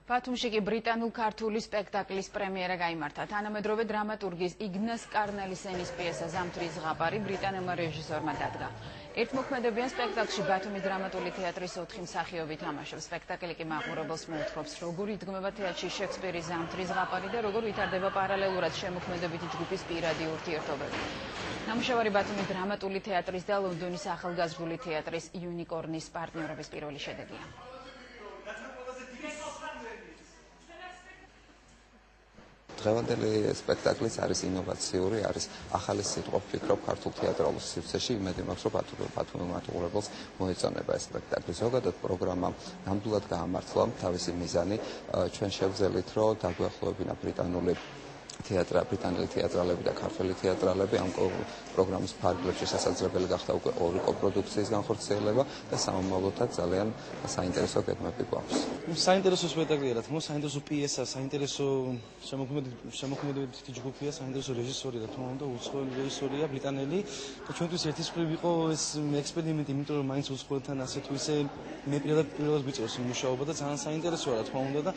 ბათუმში კი ბრიტანულ-ქართული სპექტაკლის პრემიერა გაიმართა. თანამედროვე დრამატურგის იგნას კარნელის ენის პიესა „ზამთრის ზღაპარი“ ბრიტანელმა რეჟისორმა დადგა. ერთმოქმედებიან სპექტაკლში ბათუმის დრამატული თეატრის 4 მსახიობი თამაშობს. სპექტაკლი კი მაყურებელს მოუთხრობს, როგორ იდგმება თეატრში შექსპირის „ზამთრის ზღაპარი“ და როგორ ვითარდება პარალელურად შემოქმედებითი ჯგუფის პირადი ურთიერთობები. ნამუშევარი ბათუმის დრამატული თეატრის და ლონდონის ახალგაზრდული თეატრის იუნიკორნის პარტნიორობის პირველი შედეგია. დღევანდელი სპექტაკლიც არის ინოვაციური, არის ახალი სიტყვა ვფიქრობ ქართულ თეატრალურ სივრცეში, იმედი მაქვს, რომ ბათუმელ მატყურებელს მოეწონება ეს სპექტაკლი. ზოგადად პროგრამა ნამდვილად გაამართლა, თავისი მიზანი ჩვენ შევძელით, რომ დაგვახლოვებინა ბრიტანელი თეატრალები და ქართველი თეატრალები. ამ პროგრამის ფარგლებში შესაძლებელი გახდა უკვე ორი კოპროდუქციის განხორციელება და სამომავლოდაც ძალიან საინტერესო გეგმები გვაქვს. საინტერესო სპექტაკლია, რა თქმა უნდა, საინტერესო პიესა, საინტერესო შემოქმედებითი ჯგუფია, საინტერესო რეჟისორია, რა თქმა უნდა, უცხოელი რეჟისორია, ბრიტანელი. და ჩვენთვის ერთის მხრივ იყო ეს ექსპერიმენტი, იმიტომ რომ მაინც უცხოელთან ასე თუ ისე მე პირველად ვიწყებს მუშაობა და ძალიან საინტერესოა, რა თქმა უნდა და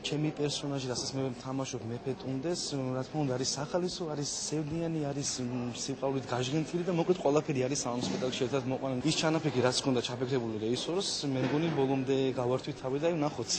ჩემი პერსონაჟი, რასაც მე ვთამაშობ, მეფე ტუნდეს, რა თქმა უნდა, არის სახალისო, არის სევდიანი, არის სიყვარულით გაჟღენთილი და მოკლედ ყველაფერი არის ამ სპექტაკლში ერთად მოყვანილი. ის ჩანაფიქრი, რაც ჰქონდა ჩაფიქრებული რეჟისორს, მე მგონი ბოლომდე გავართვით თავი და ვნახოთ.